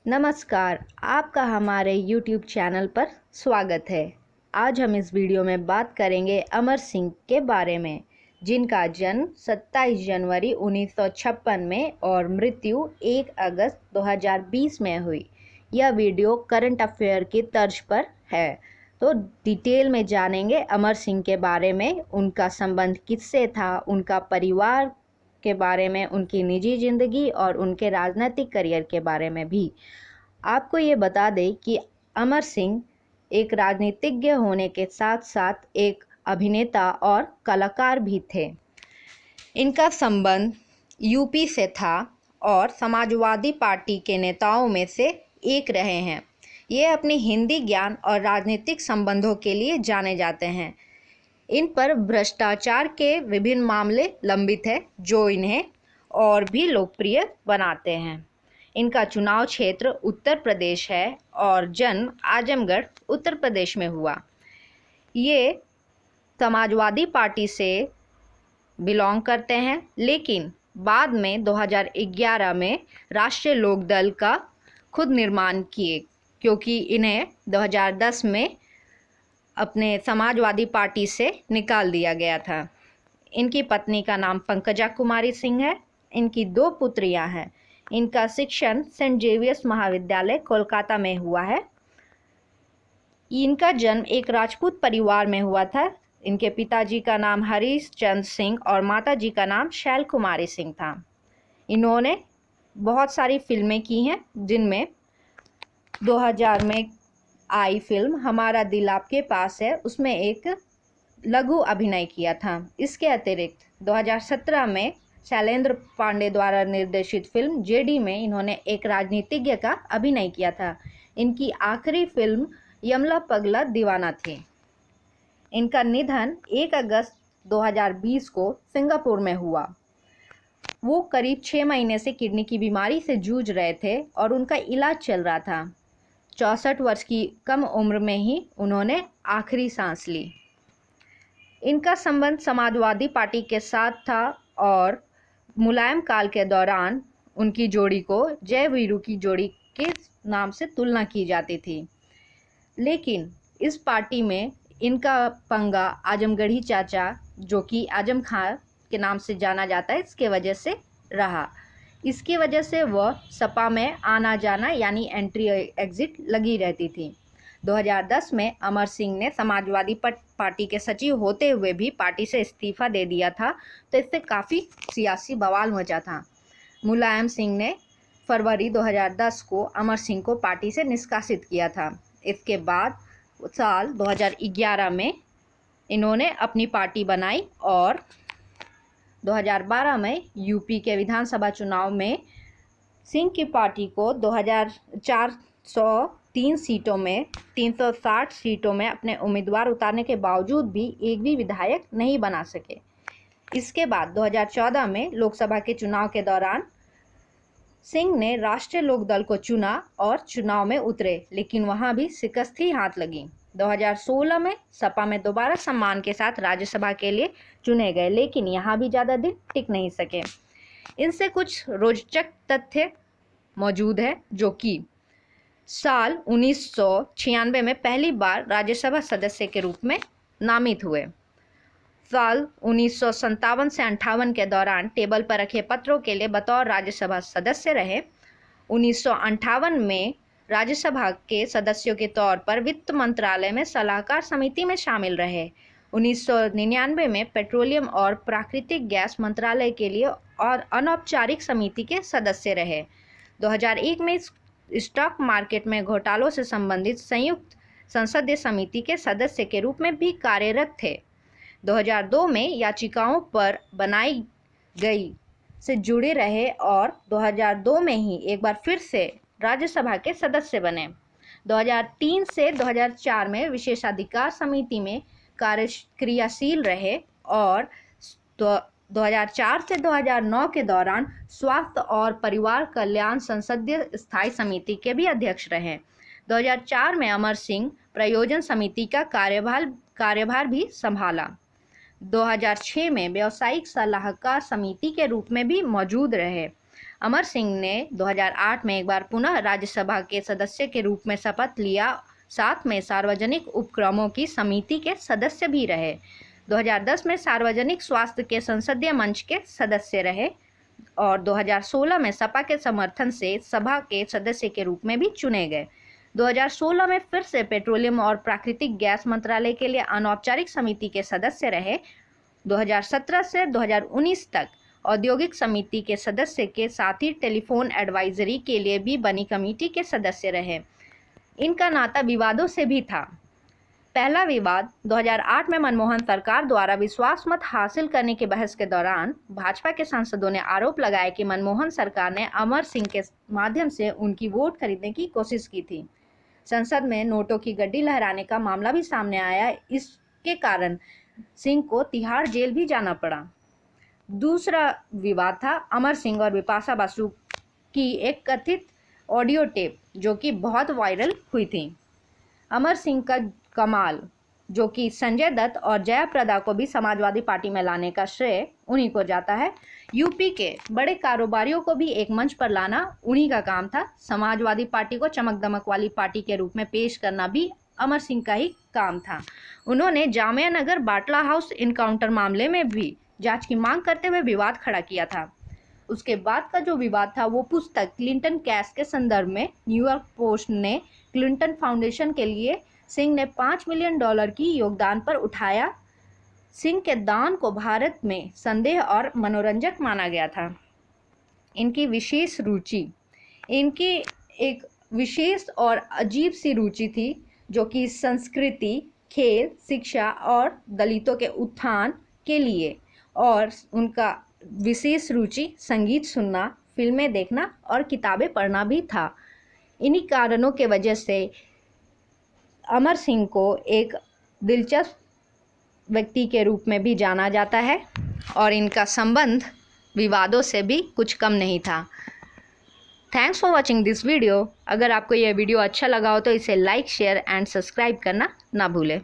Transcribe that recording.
नमस्कार, आपका हमारे YouTube चैनल पर स्वागत है। आज हम इस वीडियो में बात करेंगे अमर सिंह के बारे में, जिनका जन्म 27 जनवरी 1956 में और मृत्यु 1 अगस्त 2020 में हुई। यह वीडियो करंट अफेयर की तर्ज पर है, तो डिटेल में जानेंगे अमर सिंह के बारे में, उनका संबंध किससे था, उनका परिवार के बारे में, उनकी निजी ज़िंदगी और उनके राजनीतिक करियर के बारे में भी। आपको ये बता दें कि अमर सिंह एक राजनीतिज्ञ होने के साथ साथ एक अभिनेता और कलाकार भी थे। इनका संबंध यूपी से था और समाजवादी पार्टी के नेताओं में से एक रहे हैं। ये अपनी हिंदी ज्ञान और राजनीतिक संबंधों के लिए जाने जाते हैं। इन पर भ्रष्टाचार के विभिन्न मामले लंबित हैं, जो इन्हें और भी लोकप्रिय बनाते हैं। इनका चुनाव क्षेत्र उत्तर प्रदेश है और जन्म आजमगढ़ उत्तर प्रदेश में हुआ। ये समाजवादी पार्टी से बिलोंग करते हैं, लेकिन बाद में 2011 में राष्ट्रीय लोक दल का खुद निर्माण किए, क्योंकि इन्हें 2010 में अपने समाजवादी पार्टी से निकाल दिया गया था। इनकी पत्नी का नाम पंकजा कुमारी सिंह है। इनकी 2 पुत्रियां हैं। इनका शिक्षण सेंट जेवियर्स महाविद्यालय कोलकाता में हुआ है। इनका जन्म एक राजपूत परिवार में हुआ था। इनके पिताजी का नाम हरीश चंद्र सिंह और माताजी का नाम शैल कुमारी सिंह था। इन्होंने बहुत सारी फिल्में की हैं, जिनमें 2000 में आई फिल्म हमारा दिल आपके पास है, उसमें एक लघु अभिनय किया था। इसके अतिरिक्त 2017 में शैलेंद्र पांडे द्वारा निर्देशित फिल्म जेडी में इन्होंने एक राजनीतिज्ञ का अभिनय किया था। इनकी आखिरी फिल्म यमला पगला दीवाना थी। इनका निधन 1 अगस्त 2020 को सिंगापुर में हुआ। वो करीब 6 महीने से किडनी की बीमारी से जूझ रहे थे और उनका इलाज चल रहा था। 64 वर्ष की कम उम्र में ही उन्होंने आखिरी सांस ली। इनका संबंध समाजवादी पार्टी के साथ था और मुलायम काल के दौरान उनकी जोड़ी को जय वीरू की जोड़ी के नाम से तुलना की जाती थी। लेकिन इस पार्टी में इनका पंगा आजमगढ़ी चाचा, जो कि आजम खां के नाम से जाना जाता है, इसके वजह से रहा। इसकी वजह से वह सपा में आना जाना यानी एंट्री एग्जिट लगी रहती थी। 2010 में अमर सिंह ने समाजवादी पार्टी के सचिव होते हुए भी पार्टी से इस्तीफा दे दिया था, तो इससे काफ़ी सियासी बवाल मचा था। मुलायम सिंह ने फरवरी 2010 को अमर सिंह को पार्टी से निष्कासित किया था। इसके बाद साल 2011 में इन्होंने अपनी पार्टी बनाई और 2012 में यूपी के विधानसभा चुनाव में सिंह की पार्टी को 2403 सीटों में 360 सीटों में अपने उम्मीदवार उतारने के बावजूद भी एक भी विधायक नहीं बना सके। इसके बाद 2014 में लोकसभा के चुनाव के दौरान सिंह ने राष्ट्रीय लोक दल को चुना और चुनाव में उतरे, लेकिन वहां भी शिकस्त ही हाथ लगी। 2016 में सपा में दोबारा सम्मान के साथ राज्यसभा के लिए चुने गए, लेकिन यहाँ भी ज़्यादा दिन टिक नहीं सके। इनसे कुछ रोचक तथ्य मौजूद है, जो कि साल 1996 में पहली बार राज्यसभा सदस्य के रूप में नामित हुए। साल 1957 से 58 के दौरान टेबल पर रखे पत्रों के लिए बतौर राज्यसभा सदस्य रहे। 1958 में राज्यसभा के सदस्यों के तौर पर वित्त मंत्रालय में सलाहकार समिति में शामिल रहे। 1999 में पेट्रोलियम और प्राकृतिक गैस मंत्रालय के लिए और अनौपचारिक समिति के सदस्य रहे। 2001 में स्टॉक मार्केट में घोटालों से संबंधित संयुक्त संसदीय समिति के सदस्य के रूप में भी कार्यरत थे। 2002 में याचिकाओं पर बनाई गई से जुड़े रहे और 2002 में ही एक बार फिर से राज्यसभा के सदस्य बने। 2003 से 2004 में विशेषाधिकार समिति में क्रियाशील रहे और 2004 से 2009 के दौरान स्वास्थ्य और परिवार कल्याण संसदीय स्थायी समिति के भी अध्यक्ष रहे। 2004 में अमर सिंह प्रयोजन समिति का कार्यभार भी संभाला। 2006 में व्यावसायिक सलाहकार समिति के रूप में भी मौजूद रहे। अमर सिंह ने 2008 में एक बार पुनः राज्यसभा के सदस्य के रूप में शपथ लिया। साथ में सार्वजनिक उपक्रमों की समिति के सदस्य भी रहे। 2010 में सार्वजनिक स्वास्थ्य के संसदीय मंच के सदस्य रहे और 2016 में सपा के समर्थन से सभा के सदस्य के रूप में भी चुने गए। 2016 में फिर से पेट्रोलियम और प्राकृतिक गैस मंत्रालय के लिए अनौपचारिक समिति के सदस्य रहे। 2017 से 2019 तक औद्योगिक समिति के सदस्य के साथ ही टेलीफोन एडवाइजरी के लिए भी बनी कमेटी के सदस्य रहे। इनका नाता विवादों से भी था। पहला विवाद 2008 में मनमोहन सरकार द्वारा विश्वास मत हासिल करने की बहस के दौरान भाजपा के सांसदों ने आरोप लगाया कि मनमोहन सरकार ने अमर सिंह के माध्यम से उनकी वोट खरीदने की कोशिश की थी। संसद में नोटों की गड्डी लहराने का मामला भी सामने आया। इसके कारण सिंह को तिहाड़ जेल भी जाना पड़ा। दूसरा विवाद था अमर सिंह और बिपाशा बासु की एक कथित ऑडियो टेप जो कि बहुत वायरल हुई थी। अमर सिंह का कमाल, जो कि संजय दत्त और जयाप्रदा को भी समाजवादी पार्टी में लाने का श्रेय उन्हीं को जाता है। यूपी के बड़े कारोबारियों को भी एक मंच पर लाना उन्हीं का काम था। समाजवादी पार्टी को चमक दमक वाली पार्टी के रूप में पेश करना भी अमर सिंह का ही काम था। उन्होंने जामिया नगर बाटला हाउस इनकाउंटर मामले में भी जांच की मांग करते हुए विवाद खड़ा किया था। उसके बाद का जो विवाद था वो पुस्तक क्लिंटन कैश के संदर्भ में न्यूयॉर्क पोस्ट ने क्लिंटन फाउंडेशन के लिए सिंह ने $5 मिलियन की योगदान पर उठाया। सिंह के दान को भारत में संदेह और मनोरंजक माना गया था। इनकी विशेष रुचि, इनकी एक विशेष और अजीब सी रुचि थी जो कि संस्कृति, खेल, शिक्षा और दलितों के उत्थान के लिए, और उनका विशेष रुचि संगीत सुनना, फिल्में देखना और किताबें पढ़ना भी था। इन्हीं कारणों के वजह से अमर सिंह को एक दिलचस्प व्यक्ति के रूप में भी जाना जाता है और इनका संबंध विवादों से भी कुछ कम नहीं था। Thanks for watching this video. अगर आपको यह वीडियो अच्छा लगा हो तो इसे लाइक, शेयर एंड सब्सक्राइब करना ना भूलें।